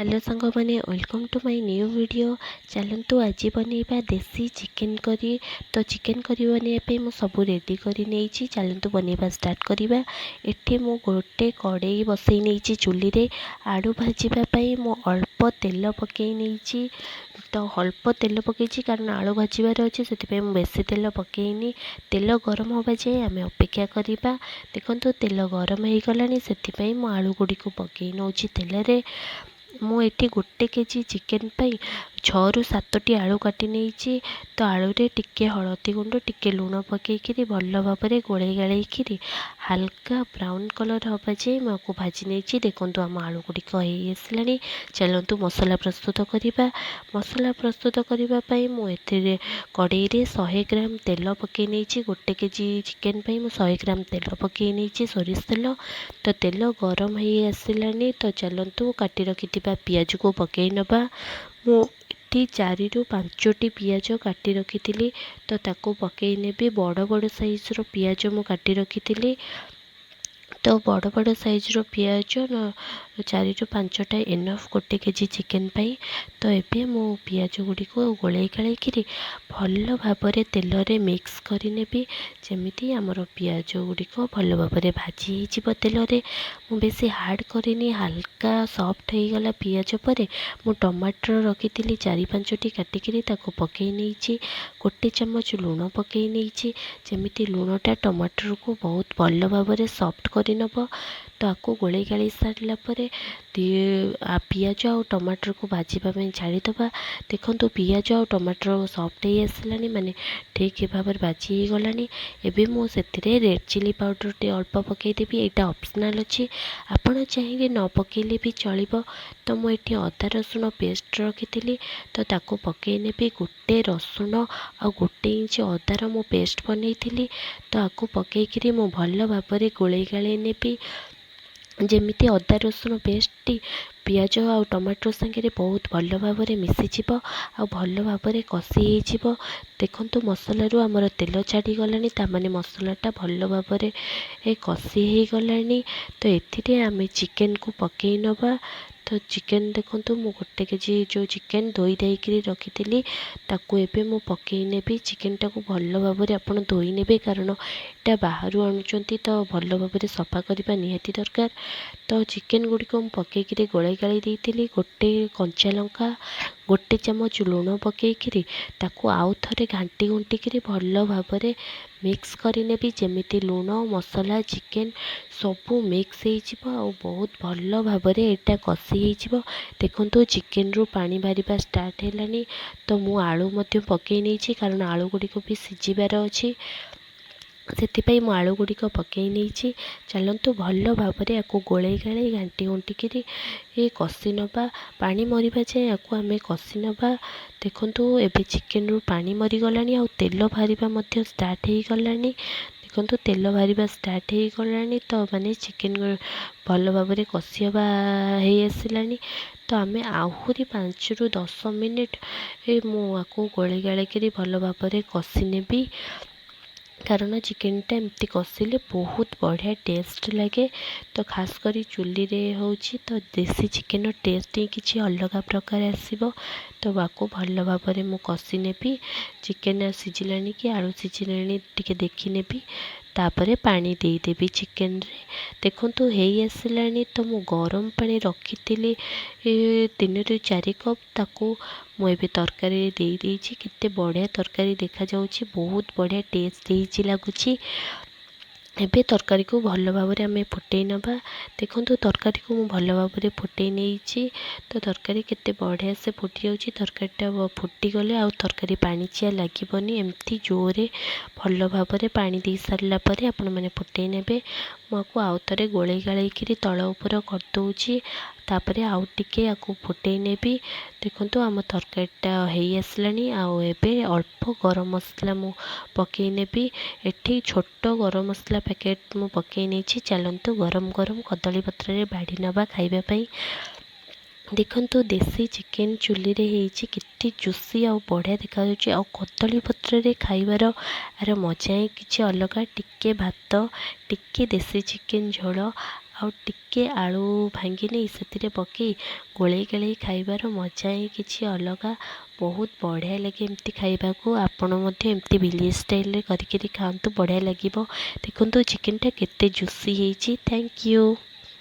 Hello सांग मैंने welcome to my new video. चलतु आज बनइबा देसी चिकेन करी। तो चिकेन करी बनवाई मुझे सब रेडी कर नहीं। चलतु बनइबा स्टार्ट करवा। एठी मु गोटे कड़े बसई नहीं चूली रे। आलू भाजवाई मु अल्प तेल पकई नहीं। तो अल्प तेल पकई कारण आलू भाजबार अच्छे से बेसी तेल पकईनी। तेल गरम होगा जाए आम अपेक्षा करवा। देखो तेल गरम हो गला से आलू गुड़ी को पकई नौ तेल रे। ମୁଁ ଏଠି 1 କେଜି ଚିକେନ୍ ପାଇଁ 6ରୁ 7ଟି ଆଳୁ କାଟି ନେଇଛି। ତ ଆଳୁରେ ଟିକେ ହଳଦୀ ଗୁଣ୍ଡ ଟିକେ ଲୁଣ ପକାଇକିରି ଭଲ ଭାବରେ ଗୋଳେଇ ଗାଳେଇକିରି ହାଲକା ବ୍ରାଉନ୍ କଲର୍ ହେବା ଯାଏ ମୁଁ ଆକୁ ଭାଜି ନେଇଛି। ଦେଖନ୍ତୁ ଆମ ଆଳୁ ଗୁଡ଼ିକ ହେଇ ଆସିଲାଣି। ଚାଲନ୍ତୁ ମସଲା ପ୍ରସ୍ତୁତ କରିବା। ମସଲା ପ୍ରସ୍ତୁତ କରିବା ପାଇଁ ମୁଁ ଏଥିରେ କଡ଼େଇରେ 100 ଗ୍ରାମ ତେଲ ପକାଇ ନେଇଛି। 1 କେଜି ଚିକେନ୍ ପାଇଁ ମୁଁ 100 ଗ୍ରାମ ତେଲ ପକାଇ ନେଇଛି, ସୋରିଷ ତେଲ। ତ ତେଲ ଗରମ ହେଇ ଆସିଲାଣି। ତ ଚାଲନ୍ତୁ କାଟି ରଖିଥିବା ପିଆଜ को पकई नवा। मु एटी 4ରୁ 5ଟି पियाज काटी रखी तो ताको पकई नेबी। बड़ बड़ साइज रो पियाज मु काटी रखी। तो बड़ बड़ साइज रो पियाज 4ରୁ 5टा एनफ 1 केजी चिकेन पाई। तो एबे मु पियाज गुड़ी को गोलाई गाड़ी भल भाव तेल रे मिक्स करी जमीती आमर पियाज गुड़ी को भल भाव भाजी हो तेल रे। मु बेसी हार्ड करिनी, हल्का सॉफ्ट हो गला पियाज पर मु टमाटर रखी 4-5टी काटिकी ताको पकई नहीं। 1 चम्मच लुण पकई नहीं जमीती लुणटा टमाटर को बहुत भल भाव सॉफ्ट कर नब। तो आपको गोले गाड़ी सारा पर पियाज आ टमाटर को भाजवाई छाड़ीदे। देखो पियाज आ टमाटर सॉफ्ट हो आसला माने ठीक भाव भाजी हो गला। एबे मुझे रेड चिली पाउडर टे अल्प पकईदेवी। यहाँ ऑप्शनल अच्छी, आपड़ चाहिए न पकईले भी चलो। तो मुझे अदा रसुण पेस्ट रखी तो ताको पकई नेबी। 1 रसुण आ 1 इंच अदार मु पेस्ट बनई। तो आपको पकईकि मु भल भाव गोले गाड़ी नेबी जमीती अदा रसुण पेस्ट पियाज आ टमाटर सांगे बहुत भल भाव मिसीज आ भल भाव कषी हो। देखो मसलू आमर तेल छाड़ी गलानी तामाने मसलाटा भल भाव कषी हो गलानी। तो ये आम चिकेन को पकई नवा। तो चिकेन देखो मु 1 केजी जो चिकेन धोई देकी रखी ताकू एबे मु पकई नेबी। चिकेन टाको भल भाव आप धोई नेबे कारण यहाँ बाहर आणुचंती तो भल भाव सफा करने निहाती दरकार। तो चिकेन गुड़ी को पकईकि गोलाई गाड़ी देती। 1 कंचा लंका 1 चम्मच लुण पकईकि ताकू आउ थे घाटी घुंटिकी भल भाव मिक्स करी जमीती लुण मसला चिकेन सबू मिक्स हो बहुत भल भाव यहाँ कषी हो। देखो चिकेन रू पानी बाहर स्टार्ट है। तो मु आलू पकई नहीं कारण आलू गुड़ी को भी सिझिबार अच्छी से आलू गुड़िक पकई नहीं। चलतु भल भाव आपको गोलाई गाड़ी घाटी घुंटिकी कषि नवा। पानी मरवा जाए आपको आम कषि नवा। देखु एबे चिकेन रू पानी मरीगला आ तेल बाहर स्टार्ट हो गला। देखो तेल बाहर स्टार्ट हो गला। तो माने चिकेन भल भाव कषि हवा आसला। तो आम आहरी 5ରୁ 10 मिनिट मुझे गोले गाड़ी भल भाव कषि नेबी कारण चिकेनटा एमती कषिले बहुत बढ़िया टेस्ट लगे। तो खास करी चूली रे होची तो देसी चिकेन टेस्ट ही किसी अलग प्रकार आसीबो। तो वाको भल भाव मु कषि नेबी। चिकेन सिझिलानी कि आलू सिझिलानी टिके देखी नेबी तापरे पानी देदेवी चिकेन रे। देखो हेई आसलानी। तो मु गरम पानी रखी 3ରୁ 4 कप ताकू मुझे तरकारी दे देइछि। केते बढ़िया तरकारी देखा जाउछि, बहुत बढ़िया टेस्ट ही लगुच। एबे तरकारी को भल भाव आम फुटई नवा। देखो तरकारी को भल भाव फुटई नहीं। तो तरकारी केते बढ़िया से फुटी जाउछि। तरकारीटा फुटी गले आ तरकारी पानिचिया लागबनी। एमती जोरे भल भाव पानी दे सारा पर आपण मैंने फुटई नेबे। मुझे आउ थे गोले गाड़ी तल उपर करदे तापरे आउ टिके आकु फुटई नेबी। देखो आम तरकारीटा हो आसलानी। आबे अल्प गरम मसला मु पकई नेबी। एठी छोट गरम मसला पैकेट मु पकई नहीं। चलतु गरम गरम कदली पत्र रे बाड़ी नवा खाइबापी। देखो देसी चिकेन चूली रे हेची कितनी जुसी आ बढ़िया देखा जाउछि। आ कदली पत्र रे खाइबार आर मजा ही किछि अलग। टिके भात टिके देसी चिकेन झोल ଆଉ ଟିକେ ଆଳୁ ଭାଙ୍ଗି ନେଇ ସେଥିରେ ପକାଇ ଗୋଳେଇ ଗାଳେଇ ଖାଇବାର ମଜା ହିଁ କିଛି ଅଲଗା। ବହୁତ ବଢ଼ିଆ ଲାଗେ ଏମିତି ଖାଇବାକୁ। ଆପଣ ମଧ୍ୟ ଏମିତି ଭିଲେଜ୍ ଷ୍ଟାଇଲ୍ରେ କରିକିରି ଖାଆନ୍ତୁ, ବଢ଼ିଆ ଲାଗିବ। ଦେଖନ୍ତୁ ଚିକେନ୍ଟା କେତେ ଜୁସି ହେଇଛି। Thank you.